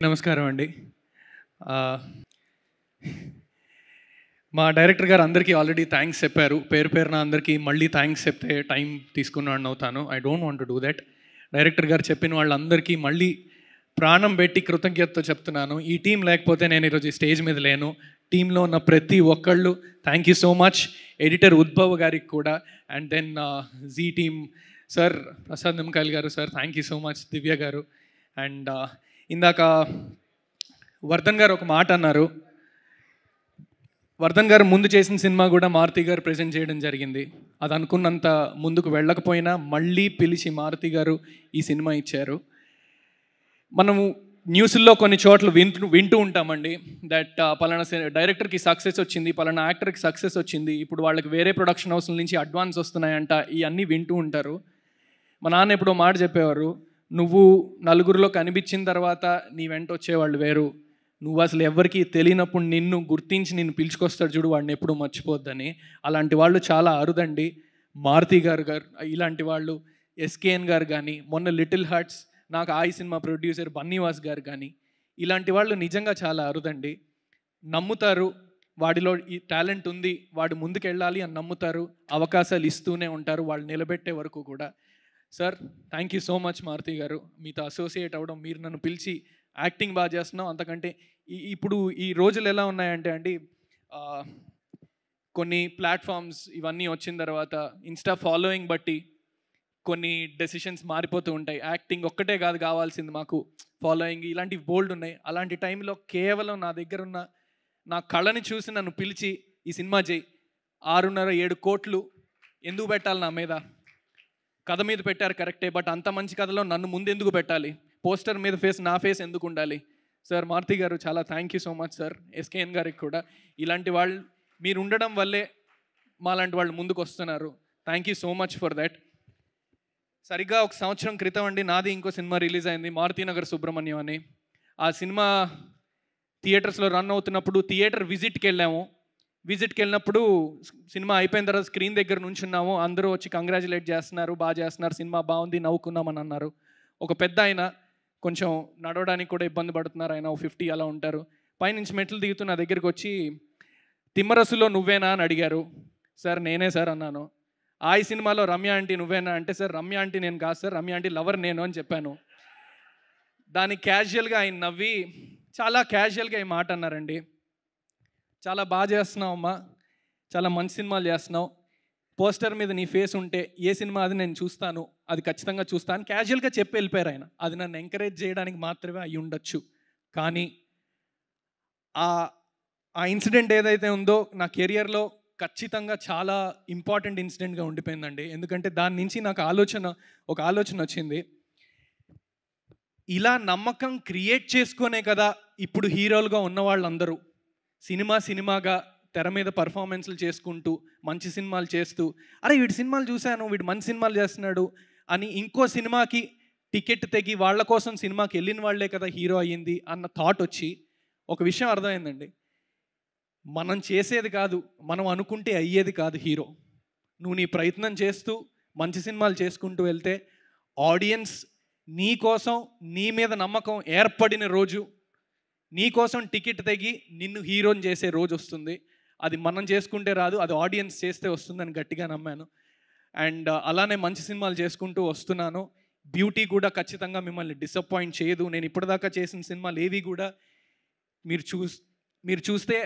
నమస్కారం అండి. మా డైరెక్టర్ గారు అందరికీ ఆల్రెడీ థ్యాంక్స్ చెప్పారు. పేరు పేరున అందరికీ మళ్ళీ థ్యాంక్స్ చెప్తే టైం తీసుకున్నాను అవుతాను. I don't want to do that. Director గారు చెప్పిన వాళ్ళందరికీ మళ్ళీ ప్రాణం పెట్టి కృతజ్ఞతతో చెప్తున్నాను. ఈ టీం లేకపోతే నేను ఈరోజు ఈ స్టేజ్ మీద లేను. టీంలో ఉన్న ప్రతి ఒక్కళ్ళు thank you so much. Editor Udbhav గారికి కూడా, and then Zee team sir, Prasad Nimmakayalu గారు sir, thank you so much. Divya గారు, అండ్ ఇందాక వర్ధన్ గారు ఒక మాట అన్నారు. వర్ధన్ గారు ముందు చేసిన సినిమా కూడా మారుతి గారు ప్రజెంట్ చేయడం జరిగింది. అది అనుకున్నంత ముందుకు వెళ్ళకపోయినా మళ్ళీ పిలిచి మారుతి గారు ఈ సినిమా ఇచ్చారు. మనము న్యూస్లో కొన్ని చోట్ల వింటూ ఉంటామండి దట్ పలానా డైరెక్టర్కి సక్సెస్ వచ్చింది, పలానా యాక్టర్కి సక్సెస్ వచ్చింది, ఇప్పుడు వాళ్ళకి వేరే ప్రొడక్షన్ హౌస్ల నుంచి అడ్వాన్స్ వస్తున్నాయంట, ఇవన్నీ వింటూ ఉంటారు. మా నాన్న ఎప్పుడో మాట చెప్పేవారు, నువ్వు నలుగురిలో కనిపించిన తర్వాత నీ వెంట వచ్చేవాళ్ళు వేరు, నువ్వు అసలు ఎవరికి తెలియనప్పుడు నిన్ను గుర్తించి నిన్ను పిలుచుకొస్తాడు చూడు, వాడిని ఎప్పుడూ మర్చిపోద్దని. అలాంటి వాళ్ళు చాలా అరుదండి. మారుతి గారు ఇలాంటి వాళ్ళు, ఎస్కేఎన్ గారు కానీ, మొన్న లిటిల్ హార్ట్స్ నాకు ఆ సినిమా ప్రొడ్యూసర్ బన్నీవాస్ గారు కానీ, ఇలాంటి వాళ్ళు నిజంగా చాలా అరుదండి. నమ్ముతారు, వాడిలో ఈ టాలెంట్ ఉంది, వాడు ముందుకెళ్ళాలి అని నమ్ముతారు, అవకాశాలు ఇస్తూనే ఉంటారు వాళ్ళు నిలబెట్టే వరకు కూడా. Sir, thank you so much Maruti గారు. మీతో అసోసియేట్ అవ్వడం, మీరు నన్ను పిలిచి యాక్టింగ్ బాగా చేస్తున్నాం, అంతకంటే ఇప్పుడు ఈ రోజులు ఎలా ఉన్నాయంటే అండి, కొన్ని ప్లాట్ఫామ్స్ ఇవన్నీ వచ్చిన తర్వాత ఇన్స్టా ఫాలోయింగ్ బట్టి కొన్ని డెసిషన్స్ మారిపోతూ ఉంటాయి. యాక్టింగ్ ఒక్కటే కాదు కావాల్సింది మాకు, ఫాలోయింగ్ ఇలాంటివి బోల్డ్ ఉన్నాయి. అలాంటి టైంలో కేవలం నా దగ్గర ఉన్న నా కళని చూసి నన్ను పిలిచి ఈ సినిమా చేయి, 6.5-7 కోట్లు ఎందుకు పెట్టాలి నా మీద? కథ మీద పెట్టారు కరెక్టే, బట్ అంత మంచి కథలో నన్ను ముందు ఎందుకు పెట్టాలి? పోస్టర్ మీద నా ఫేస్ ఎందుకు ఉండాలి? సార్, మారుతి గారు చాలా thank you so much sir. SKN గారికి కూడా, ఇలాంటి వాళ్ళు మీరు ఉండడం వల్లే మాలాంటి వాళ్ళు ముందుకు వస్తున్నారు. Thank you so much for that. సరిగ్గా 1 సంవత్సరం క్రితం అండి నాది ఇంకో సినిమా రిలీజ్ అయింది, మారుతినగర్ సుబ్రహ్మణ్యం అని. ఆ సినిమా థియేటర్స్లో రన్ అవుతున్నప్పుడు థియేటర్ విజిట్కి వెళ్ళినప్పుడు సినిమా అయిపోయిన తర్వాత స్క్రీన్ దగ్గర నుంచున్నాము, అందరూ వచ్చి కంగ్రాచులేట్ చేస్తున్నారు, బాగా చేస్తున్నారు, సినిమా బాగుంది, నవ్వుకున్నామని అన్నారు. ఒక పెద్ద ఆయన కొంచెం నడవడానికి కూడా ఇబ్బంది పడుతున్నారు, ఆయన 50 అలా ఉంటారు. పైనుంచి మెట్లు దిగుతూ నా దగ్గరికి వచ్చి, తిమ్మరసులో నువ్వేనా అని అడిగారు. సార్, నేనే సార్ అన్నాను. ఈ సినిమాలో రమ్య ఆంటీ నువ్వేనా అంటే, సార్ రమ్య ఆంటీ నేను కాదు సార్, రమ్య ఆంటీ లవర్ నేను అని చెప్పాను. దానికి క్యాజువల్గా ఆయన నవ్వి చాలా క్యాజువల్గా ఈ మాట అన్నారండి, చాలా బాగా చేస్తున్నావు అమ్మా, చాలా మంచి సినిమాలు చేస్తున్నావు, పోస్టర్ మీద నీ ఫేస్ ఉంటే ఏ సినిమా అది నేను చూస్తాను, అది ఖచ్చితంగా చూస్తాను, క్యాజువల్గా చెప్పి వెళ్ళిపోయారు ఆయన. అది నన్ను ఎంకరేజ్ చేయడానికి మాత్రమే అయ్యి ఉండొచ్చు, కానీ ఆ ఇన్సిడెంట్ ఏదైతే ఉందో నా కెరియర్లో ఖచ్చితంగా చాలా ఇంపార్టెంట్ ఇన్సిడెంట్గా ఉండిపోయిందండి. ఎందుకంటే దాని నుంచి నాకు ఒక ఆలోచన వచ్చింది. ఇలా నమ్మకం క్రియేట్ చేసుకునే కదా ఇప్పుడు హీరోలుగా ఉన్న వాళ్ళందరూ సినిమాగా తెర మీద పర్ఫార్మెన్స్లు చేసుకుంటూ మంచి సినిమాలు చేస్తూ, అరే వీడి సినిమాలు చూశాను, వీడు మంచి సినిమాలు చేస్తున్నాడు అని ఇంకో సినిమాకి టికెట్ తెగి వాళ్ళ కోసం సినిమాకి వెళ్ళిన వాళ్ళే కదా హీరో అయ్యింది అన్న థాట్ వచ్చి ఒక విషయం అర్థమైందండి, మనం చేసేది కాదు, మనం అనుకుంటే అయ్యేది కాదు హీరో. నువ్వు నీ ప్రయత్నం చేస్తూ మంచి సినిమాలు చేసుకుంటూ వెళ్తే ఆడియన్స్ నీ కోసం, నీ మీద నమ్మకం ఏర్పడిన రోజు, నీ కోసం టికెట్ తెగి నిన్ను హీరోని చేసే రోజు వస్తుంది. అది మనం చేసుకుంటే రాదు, అది ఆడియన్స్ చేస్తే వస్తుందని గట్టిగా నమ్మాను. అండ్ అలానే మంచి సినిమాలు చేసుకుంటూ వస్తున్నాను. బ్యూటీ కూడా ఖచ్చితంగా మిమ్మల్ని డిసప్పాయింట్ చేయదు. నేను ఇప్పటిదాకా చేసిన సినిమాలు ఏవి కూడా మీరు చూస్తే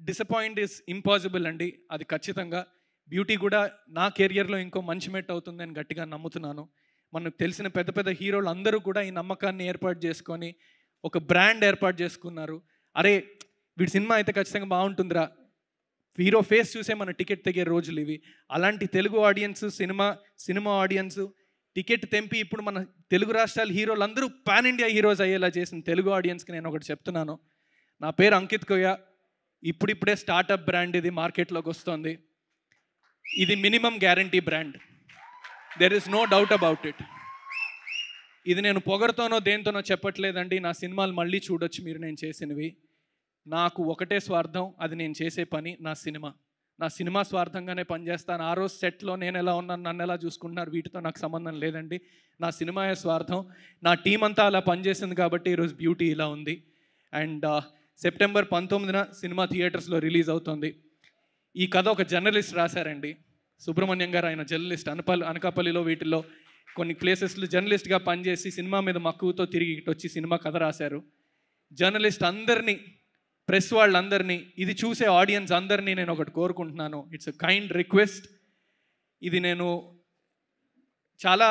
డిసప్పాయింట్ ఈజ్ ఇంపాసిబుల్ అండి, అది ఖచ్చితంగా. బ్యూటీ కూడా నా కెరియర్లో ఇంకో మంచి మెట్ అవుతుందని గట్టిగా నమ్ముతున్నాను. మనకు తెలిసిన పెద్ద పెద్ద హీరోలు అందరూ కూడా ఈ నమ్మకాన్ని ఏర్పాటు చేసుకొని ఒక బ్రాండ్ ఏర్పాటు చేసుకున్నారు. అరే వీడి సినిమా అయితే ఖచ్చితంగా బాగుంటుందిరా, హీరో ఫేస్ చూసే మన టికెట్ తెగే రోజులు ఇవి. అలాంటి Telugu audience, cinema audience ticket తెంపి ఇప్పుడు మన తెలుగు రాష్ట్రాల హీరోలు అందరూ పాన్ ఇండియా హీరోస్ అయ్యేలా చేసిన తెలుగు ఆడియన్స్కి నేను ఒకటి చెప్తున్నాను. నా పేరు అంకిత్ కొయ్య. ఇప్పుడిప్పుడే స్టార్టప్ బ్రాండ్ ఇది మార్కెట్లోకి వస్తుంది. ఇది minimum guarantee brand, there is no doubt about it. ఇది నేను పొగరుతోనో దేంతోనో చెప్పట్లేదండి. నా సినిమాలు మళ్ళీ చూడొచ్చు మీరు నేను చేసినవి. నాకు ఒకటే స్వార్థం, అది నేను చేసే పని, నా సినిమా. నా సినిమా స్వార్థంగానే పనిచేస్తాను. ఆ రోజు సెట్లో నేను ఎలా ఉన్నాను, నన్ను ఎలా చూసుకుంటున్నారు, వీటితో నాకు సంబంధం లేదండి. నా సినిమాయే స్వార్థం. నా టీం అంతా అలా పనిచేసింది కాబట్టి ఈరోజు బ్యూటీ ఇలా ఉంది. అండ్ సెప్టెంబర్ 19న సినిమా థియేటర్స్లో రిలీజ్ అవుతుంది. ఈ కథ ఒక జర్నలిస్ట్ రాశారండి, సుబ్రహ్మణ్యం గారు. ఆయన జర్నలిస్ట్, అనకాపల్లిలో వీటిల్లో కొన్ని ప్లేసెస్లో జర్నలిస్ట్గా పనిచేసి సినిమా మీద మక్కువతో తిరిగి ఇటు వచ్చి సినిమా కథ రాశారు. జర్నలిస్ట్ అందరినీ, ప్రెస్ వాళ్ళందరినీ, ఇది చూసే ఆడియన్స్ అందరినీ నేను ఒకటి కోరుకుంటున్నాను. It's a kind request. ఇది నేను చాలా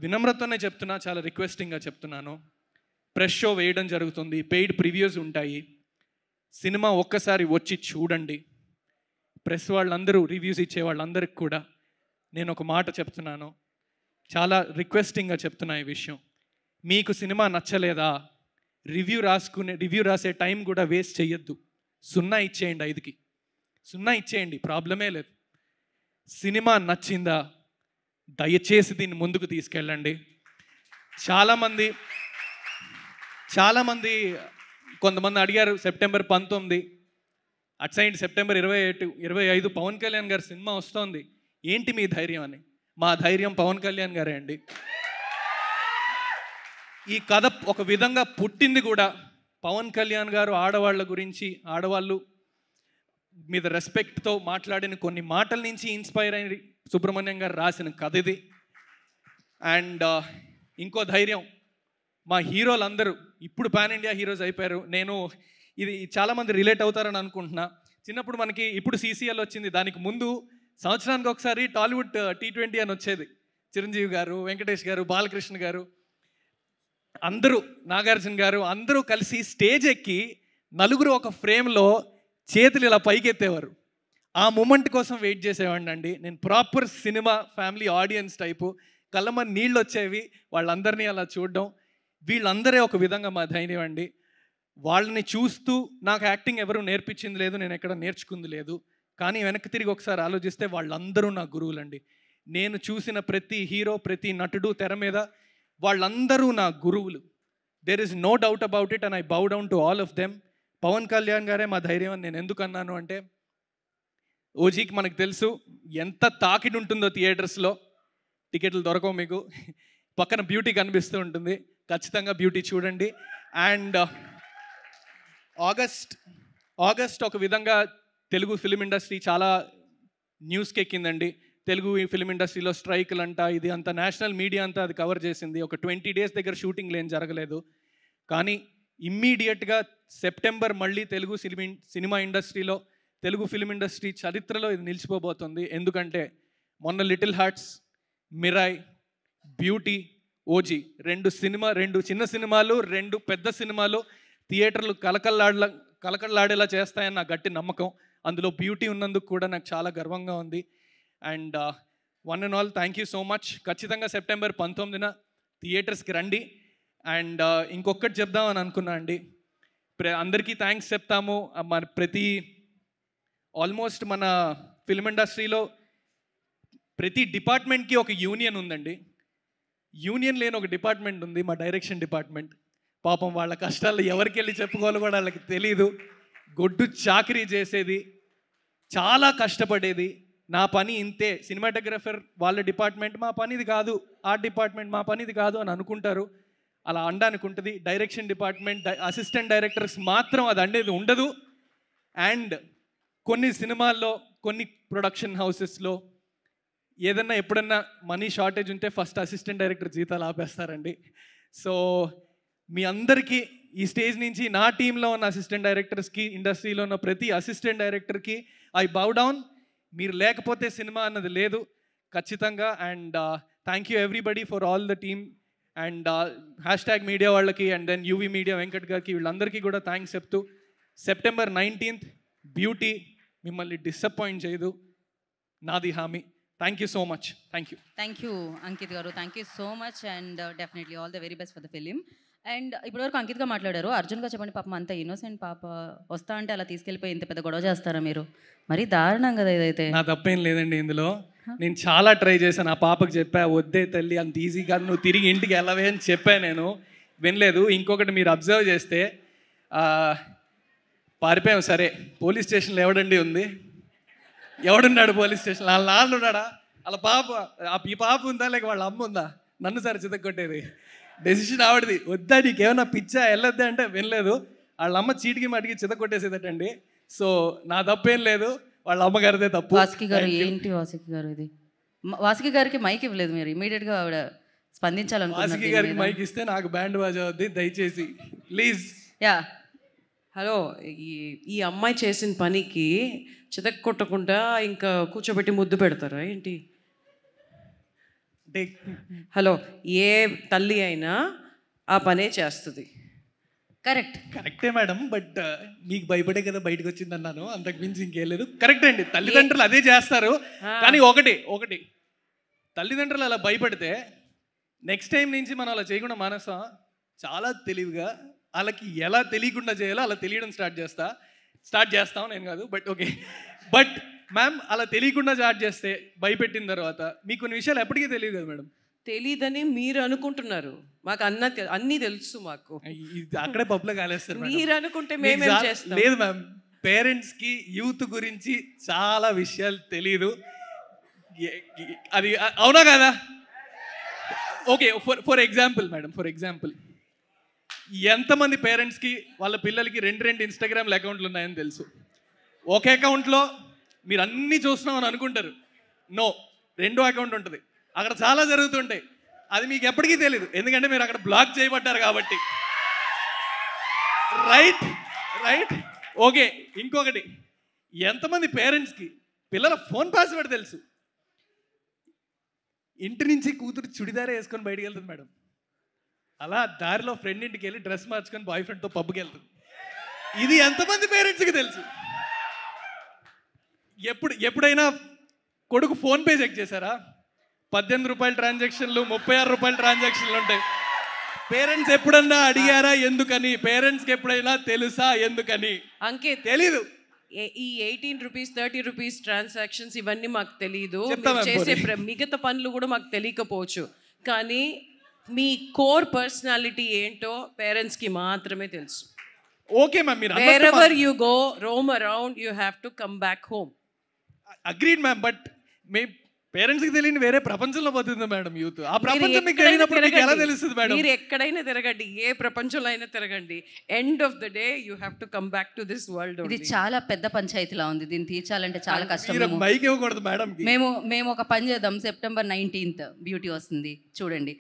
వినమ్రతనే చెప్తున్నా, చాలా రిక్వెస్టింగ్గా చెప్తున్నాను. ప్రెస్ షో వేయడం జరుగుతుంది, పెయిడ్ ప్రివ్యూస్ ఉంటాయి. సినిమా ఒక్కసారి వచ్చి చూడండి. ప్రెస్ వాళ్ళందరూ, రివ్యూస్ ఇచ్చే వాళ్ళందరికీ కూడా నేను ఒక మాట చెప్తున్నాను, చాలా రిక్వెస్టింగ్గా చెప్తున్నా ఈ విషయం. మీకు సినిమా నచ్చలేదా, రివ్యూ రాసే టైం కూడా వేస్ట్ చేయొద్దు. 0 ఇచ్చేయండి, 5కి 0 ఇచ్చేయండి, ప్రాబ్లమే లేదు. సినిమా నచ్చిందా, దయచేసి దీన్ని ముందుకు తీసుకెళ్ళండి. చాలామంది కొంతమంది అడిగారు, సెప్టెంబర్ 19, అటు సైడ్ సెప్టెంబర్ 25 పవన్ కళ్యాణ్ గారి సినిమా వస్తోంది, ఏంటి మీ ధైర్యం అని. మా ధైర్యం పవన్ కళ్యాణ్ గారే అండి. ఈ కథ ఒక విధంగా పుట్టింది కూడా పవన్ కళ్యాణ్ గారు ఆడవాళ్ళ గురించి, ఆడవాళ్ళు మీద రెస్పెక్ట్తో మాట్లాడిన కొన్ని మాటల నుంచి ఇన్స్పైర్ అయిన సుబ్రహ్మణ్యం గారు రాసిన కథ ఇది. అండ్ ఇంకో ధైర్యం, మా హీరోలందరూ ఇప్పుడు పాన్ ఇండియా హీరోస్ అయిపోయారు. నేను ఇది చాలామంది రిలేట్ అవుతారని అనుకుంటున్నా. చిన్నప్పుడు మనకి, ఇప్పుడు CCL వచ్చింది, దానికి ముందు సంవత్సరానికి ఒకసారి టాలీవుడ్ T20 అని వచ్చేది. చిరంజీవి గారు, వెంకటేష్ గారు, బాలకృష్ణ గారు, అందరూ, నాగార్జున గారు అందరూ కలిసి స్టేజ్ ఎక్కి నలుగురు ఒక ఫ్రేమ్లో చేతులు ఇలా పైకెత్తేవారు. ఆ మూమెంట్ కోసం వెయిట్ చేసేవాడిని అండి నేను. Proper cinema family audience type, కళ్ళమని నీళ్ళు వచ్చేవి వాళ్ళందరినీ అలా చూడడం. వీళ్ళందరే ఒక విధంగా మా ధైర్యం అండి. వాళ్ళని చూస్తూ నాకు యాక్టింగ్ ఎవరు నేర్పించింది లేదు, నేను ఎక్కడ నేర్చుకుంది లేదు. కానీ వెనక్కి తిరిగి ఒకసారి ఆలోచిస్తే వాళ్ళందరూ నా గురువులండి. నేను చూసిన ప్రతి హీరో, ప్రతి నటుడు తెర మీద వాళ్ళందరూ నా గురువులు. There is no doubt about it and I bow down to all of them. Pawan Kalyan గారే మా ధైర్యం అని నేను ఎందుకు అన్నాను అంటే, ఓజీకి మనకు తెలుసు ఎంత తాకిడి ఉంటుందో థియేటర్స్లో. టికెట్లు దొరకవు మీకు, పక్కన బ్యూటీ కనిపిస్తూ ఉంటుంది, ఖచ్చితంగా బ్యూటీ చూడండి. అండ్ ఆగస్ట్ ఒక విధంగా తెలుగు ఫిలిం ఇండస్ట్రీ చాలా న్యూస్కి ఎక్కిందండి. తెలుగు ఫిలిం ఇండస్ట్రీలో స్ట్రైకులు అంట, ఇది అంత నేషనల్ మీడియా అంతా అది కవర్ చేసింది. ఒక 20 days దగ్గర షూటింగ్లు ఏం జరగలేదు. కానీ ఇమ్మీడియట్గా సెప్టెంబర్ మళ్ళీ తెలుగు సినిమా ఇండస్ట్రీలో, తెలుగు ఫిలిం ఇండస్ట్రీ చరిత్రలో ఇది నిలిచిపోబోతుంది. ఎందుకంటే మొన్న little hearts, Mirai, beauty, OG, 2 చిన్న సినిమాలు, 2 పెద్ద సినిమాలు థియేటర్లు కలకల్లాడేలా చేస్తాయని నా గట్టి నమ్మకం. అందులో బ్యూటీ ఉన్నందుకు కూడా నాకు చాలా గర్వంగా ఉంది. And one and all thank you so much. ఖచ్చితంగా సెప్టెంబర్ 19న థియేటర్స్కి రండి. అండ్ ఇంకొకటి చెప్దామని అనుకున్నా అండి, అందరికీ థ్యాంక్స్ చెప్తాము. మన ఆల్మోస్ట్ మన ఫిల్మ్ ఇండస్ట్రీలో ప్రతి డిపార్ట్మెంట్కి ఒక యూనియన్ ఉందండి. యూనియన్ లేని ఒక డిపార్ట్మెంట్ ఉంది, మా డైరెక్షన్ డిపార్ట్మెంట్. పాపం వాళ్ళ కష్టాలు ఎవరికి వెళ్ళి చెప్పుకోవాలో కూడా వాళ్ళకి తెలీదు. గొడ్డు చాకరీ చేసేది, చాలా కష్టపడేది. నా పని ఇంతే, సినిమాటోగ్రఫర్ వాళ్ళ డిపార్ట్మెంట్ మా పనిది కాదు, ఆర్ట్ డిపార్ట్మెంట్ మా పనిది కాదు అని అనుకుంటారు. అలా అనడానికి ఉంటుంది. డైరెక్షన్ డిపార్ట్మెంట్, అసిస్టెంట్ డైరెక్టర్స్ మాత్రం అది అనేది ఉండదు. అండ్ కొన్ని సినిమాల్లో, కొన్ని ప్రొడక్షన్ హౌసెస్లో ఏదన్నా ఎప్పుడన్నా మనీ షార్టేజ్ ఉంటే ఫస్ట్ అసిస్టెంట్ డైరెక్టర్ జీతాలు ఆపేస్తారండి. సో మీ అందరికీ ఈ స్టేజ్ నుంచి నా టీంలో ఉన్న అసిస్టెంట్ డైరెక్టర్స్కి, ఇండస్ట్రీలో ఉన్న ప్రతి అసిస్టెంట్ డైరెక్టర్కి ఐ బౌ డౌన్. మీరు లేకపోతే సినిమా అన్నది లేదు ఖచ్చితంగా. And thank you everybody for all the team. And hashtag media వాళ్ళకి, and then UV media Venkat గారికి, వీళ్ళందరికీ కూడా థ్యాంక్స్ చెప్తూ, సెప్టెంబర్ 19th బ్యూటీ మిమ్మల్ని డిసప్పాయింట్ చేయదు, నాది హామీ. Thank you so much. Thank you Ankit గారు, thank you so much. And definitely all the very best for the film. And ఇప్పటివరకు అంకిత్గా మాట్లాడారు. అర్జున్ గారు చెప్పండి, పాపం అంత ఇన్నోసెంట్ పాప వస్తా అంటే అలా తీసుకెళ్ళిపోయి ఇంత పెద్ద గొడవ చేస్తారా మీరు? మరీ దారుణం కదా ఇదైతే. నా తప్పేం లేదండి ఇందులో. నేను చాలా ట్రై చేశాను. ఆ పాపకు చెప్పా, వద్దే తల్లి అంత ఈజీగా నువ్వు తిరిగి ఇంటికి వెళ్ళవే అని చెప్పాను, నేను వినలేదు. ఇంకొకటి మీరు అబ్జర్వ్ చేస్తే పారిపోయాం. సరే పోలీస్ స్టేషన్లో ఎవడండి ఉంది, ఎవడున్నాడు పోలీస్ స్టేషన్? వాళ్ళ నాన్న ఉన్నాడా? వాళ్ళ పాప, ఈ పాప ఉందా లేక వాళ్ళ అమ్మ ఉందా? నన్ను సార్ చితక్కొట్టేది. డెసిషన్ ఆవిడది. వద్దా నీకేమన్నా పిచ్చా వెళ్ళొద్దా అంటే వినలేదు. వాళ్ళ అమ్మ చీటికి మటికి చితక్కొట్టేసేదటండి. సో నా తప్పేం లేదు, వాళ్ళ అమ్మగారిదే తప్పు. వాసుకి గారు ఏంటి వాసుకి గారు ఇది? వాసుకి గారికి మైక్ ఇవ్వలేదు మీరు, ఇమీడియట్గా ఆవిడ స్పందించాలనుకుంటున్నారు వాసుకి గారికి మైక్ ఇస్తే నాకు బ్యాండ్ బాజా అవుద్ది, దయచేసి ప్లీజ్. యా. హలో, ఈ అమ్మాయి చేసిన పనికి చితక్ కొట్టకుండా ఇంకా కూర్చోబెట్టి ముద్దు పెడతారా ఏంటి? హలో, ఏ తల్లి అయినా ఆ పనే చేస్తుంది. కరెక్టే మేడం, బట్ మీకు భయపడే కదా బయటకు వచ్చింది అన్నాను, అంతకు మించి ఇంకేం లేదు. కరెక్ట్ అండి, తల్లిదండ్రులు అదే చేస్తారు. కానీ ఒకటి తల్లిదండ్రులు అలా భయపడితే నెక్స్ట్ టైం నుంచి మనం అలా చేయకుండా మానేస్తాం. చాలా తెలివిగా వాళ్ళకి ఎలా తెలియకుండా చేయాలో అలా తెలియడం స్టార్ట్ చేస్తాం. నేను కాదు, బట్ ఓకే. బట్ మ్యామ్, అలా తెలియకుండా స్టార్ట్ చేస్తే భయపెట్టిన తర్వాత మీకు కొన్ని విషయాలు ఎప్పటికీ తెలియదు కదా మేడం. తెలీదని మీరు అనుకుంటున్నారు, మాకు అన్నీ తెలుసు. మాకు అక్కడే పబ్లో కాలేస్తారు మీరు అనుకుంటే మేమేం చేస్తాం? లేదు మ్యామ్, పేరెంట్స్కి యూత్ గురించి చాలా విషయాలు తెలీదు. అది అవునా కదా? ఓకే, ఫర్ ఎగ్జాంపుల్ మేడం, ఎంతమంది పేరెంట్స్కి వాళ్ళ పిల్లలకి రెండు ఇన్స్టాగ్రామ్ల అకౌంట్లు ఉన్నాయని తెలుసు? ఒక అకౌంట్లో మీరు అన్నీ చూస్తున్నామని అనుకుంటారు. నో, 2 అకౌంట్ ఉంటుంది, అక్కడ చాలా జరుగుతుంటాయి. అది మీకు ఎప్పటికీ తెలియదు, ఎందుకంటే మీరు అక్కడ బ్లాక్ చేయబడ్డారు కాబట్టి. రైట్. ఓకే, ఇంకొకటి, ఎంతమంది పేరెంట్స్కి పిల్లల ఫోన్ పాస్వర్డ్ తెలుసు? ఇంటి నుంచి కూతురు చుడిదారే వేసుకొని బయటికి వెళ్తుంది మేడం, అలా దారిలో ఫ్రెండ్ ఇంటికి వెళ్ళి డ్రెస్ మార్చుకొని బాయ్ ఫ్రెండ్తో పబ్కి వెళ్తుంది. ఇది ఎంతమంది పేరెంట్స్కి తెలుసు? ఎప్పుడైనా కొడుకు ఫోన్పే చెక్ చేశారా? 18 రూపాయల ట్రాన్సాక్షన్లు, 36 రూపాయల ట్రాన్సాక్షన్లు ఉంటాయి. పేరెంట్స్ ఎప్పుడన్నా అడిగారా ఎందుకని? పేరెంట్స్కి ఎప్పుడైనా తెలుసా ఎందుకని? అంకిత్, తెలీదు. ఈ 18 రూపీస్ 30 రూపీస్ ట్రాన్సాక్షన్స్ ఇవన్నీ మాకు తెలియదు. చెప్తామా చేసే మిగతా పనులు కూడా మాకు తెలియకపోవచ్చు, కానీ మీ కోర్ పర్సనాలిటీ ఏంటో పేరెంట్స్కి మాత్రమే తెలుసు. ఓకే మ్యామ్, మీరు wherever you go, roam around, you have to come back home. Agreed ma'am, but మీ పేరెంట్స్కి తెలియని వేరే ప్రపంచంలో పోతుంది మేడం యూత్. ఆ ప్రపంచం మీకు తెలియనప్పుడు మీకు ఎలా తెలుస్తుంది మేడం? మీరు ఎక్కడైనా తిరగండి, ఏ ప్రపంచంలో అయినా తిరగండి, end of the day you have to come back to this world. ఇది చాలా పెద్ద పంచాయతీలా ఉంది, దీన్ని తీర్చాలంటే చాలా కష్టం. మైక్ ఇవ్వకూడదు మేడం. మేము ఒక పని చేద్దాం, September 19th బ్యూటీ వస్తుంది చూడండి.